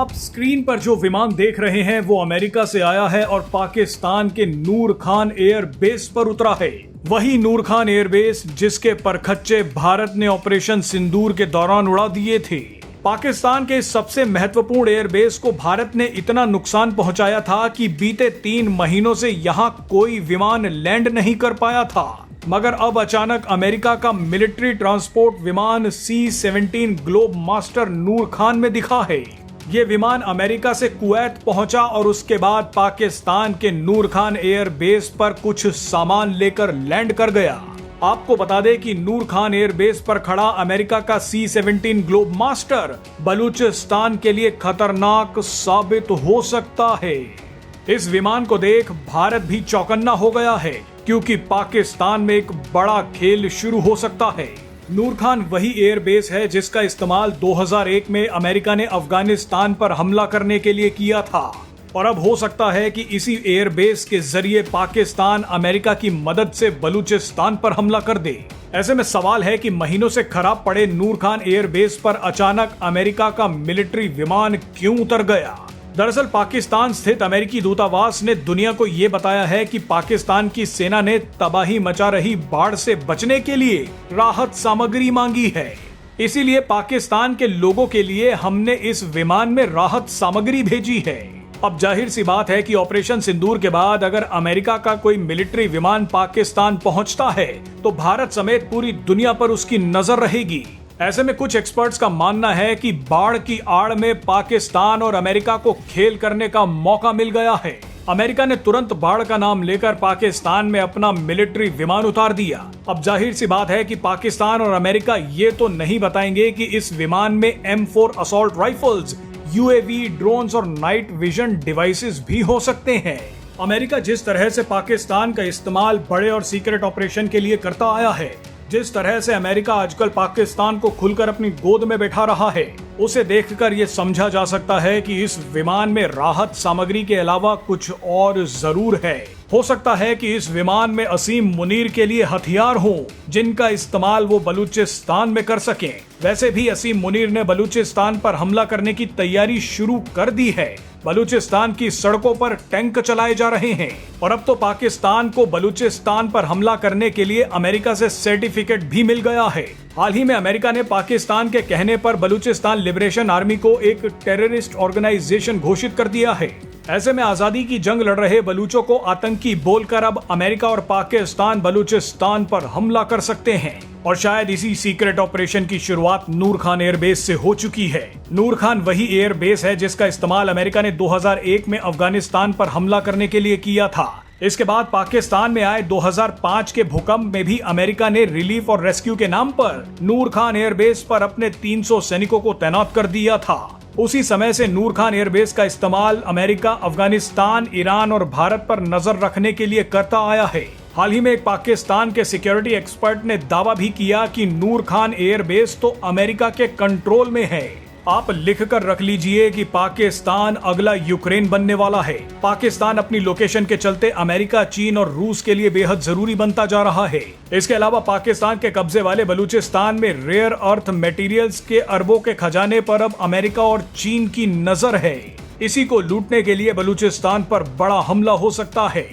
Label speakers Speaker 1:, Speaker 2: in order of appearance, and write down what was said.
Speaker 1: आप स्क्रीन पर जो विमान देख रहे हैं वो अमेरिका से आया है और पाकिस्तान के नूर खान एयर बेस पर उतरा है। वही नूर खान एयरबेस जिसके परखच्चे भारत ने ऑपरेशन सिंदूर के दौरान उड़ा दिए थे। पाकिस्तान के सबसे महत्वपूर्ण एयरबेस को भारत ने इतना नुकसान पहुंचाया था कि बीते 3 महीनों से यहां कोई विमान लैंड नहीं कर पाया था। मगर अब अचानक अमेरिका का मिलिट्री ट्रांसपोर्ट विमान C-17 ग्लोब मास्टर नूर खान में दिखा है। ये विमान अमेरिका से कुवैत पहुंचा और उसके बाद पाकिस्तान के नूर खान एयर बेस पर कुछ सामान लेकर लैंड कर गया। आपको बता दें कि नूर खान एयर बेस पर खड़ा अमेरिका का C-17 ग्लोब मास्टर बलूचिस्तान के लिए खतरनाक साबित हो सकता है। इस विमान को देख भारत भी चौकन्ना हो गया है, क्योंकि पाकिस्तान में एक बड़ा खेल शुरू हो सकता है। नूर खान वही एयरबेस है जिसका इस्तेमाल 2001 में अमेरिका ने अफगानिस्तान पर हमला करने के लिए किया था और अब हो सकता है कि इसी एयरबेस के जरिए पाकिस्तान अमेरिका की मदद से बलूचिस्तान पर हमला कर दे। ऐसे में सवाल है कि महीनों से खराब पड़े नूर खान एयरबेस पर अचानक अमेरिका का मिलिट्री विमान क्यों उतर गया। दरअसल पाकिस्तान स्थित अमेरिकी दूतावास ने दुनिया को ये बताया है कि पाकिस्तान की सेना ने तबाही मचा रही बाढ़ से बचने के लिए राहत सामग्री मांगी है। इसीलिए पाकिस्तान के लोगों के लिए हमने इस विमान में राहत सामग्री भेजी है। अब जाहिर सी बात है कि ऑपरेशन सिंदूर के बाद अगर अमेरिका का कोई मिलिट्री विमान पाकिस्तान पहुंचता है तो भारत समेत पूरी दुनिया पर उसकी नजर रहेगी। ऐसे में कुछ एक्सपर्ट्स का मानना है कि बाढ़ की आड़ में पाकिस्तान और अमेरिका को खेल करने का मौका मिल गया है। अमेरिका ने तुरंत बाढ़ का नाम लेकर पाकिस्तान में अपना मिलिट्री विमान उतार दिया। अब जाहिर सी बात है कि पाकिस्तान और अमेरिका ये तो नहीं बताएंगे कि इस विमान में M4 assault rifles, UAV, drones और नाइट विजन डिवाइसेस भी हो सकते हैं। अमेरिका जिस तरह से पाकिस्तान का इस्तेमाल बड़े और सीक्रेट ऑपरेशन के लिए करता आया है, जिस तरह से अमेरिका आजकल पाकिस्तान को खुलकर अपनी गोद में बैठा रहा है, उसे देखकर ये समझा जा सकता है कि इस विमान में राहत सामग्री के अलावा कुछ और जरूर है। हो सकता है कि इस विमान में असीम मुनीर के लिए हथियार हों, जिनका इस्तेमाल वो बलूचिस्तान में कर सकें। वैसे भी असीम मुनीर ने बलूचिस्तान पर हमला करने की तैयारी शुरू कर दी है। बलूचिस्तान की सड़कों पर टैंक चलाए जा रहे हैं और अब तो पाकिस्तान को बलूचिस्तान पर हमला करने के लिए अमेरिका से सर्टिफिकेट भी मिल गया है। हाल ही में अमेरिका ने पाकिस्तान के कहने पर बलूचिस्तान लिबरेशन आर्मी को एक टेररिस्ट ऑर्गेनाइजेशन घोषित कर दिया है। ऐसे में आजादी की जंग लड़ रहे बलूचों को आतंकी बोलकर अब अमेरिका और पाकिस्तान बलूचिस्तान पर हमला कर सकते हैं और शायद इसी सीक्रेट ऑपरेशन की शुरुआत नूर खान एयरबेस से हो चुकी है। नूर खान वही एयरबेस है जिसका इस्तेमाल अमेरिका ने 2001 में अफगानिस्तान पर हमला करने के लिए किया था। इसके बाद पाकिस्तान में आए 2005 के भूकंप में भी अमेरिका ने रिलीफ और रेस्क्यू के नाम पर नूर खान एयरबेस पर अपने 300 सैनिकों को तैनात कर दिया था। उसी समय से नूर खान एयरबेस का इस्तेमाल अमेरिका अफगानिस्तान, ईरान और भारत पर नजर रखने के लिए करता आया है। हाल ही में एक पाकिस्तान के सिक्योरिटी एक्सपर्ट ने दावा भी किया कि नूर खान एयरबेस तो अमेरिका के कंट्रोल में है। आप लिख कर रख लीजिए कि पाकिस्तान अगला यूक्रेन बनने वाला है। पाकिस्तान अपनी लोकेशन के चलते अमेरिका, चीन और रूस के लिए बेहद जरूरी बनता जा रहा है। इसके अलावा पाकिस्तान के कब्जे वाले बलूचिस्तान में रेयर अर्थ मटेरियल्स के अरबों के खजाने पर अब अमेरिका और चीन की नजर है। इसी को लूटने के लिए बलूचिस्तान पर बड़ा हमला हो सकता है।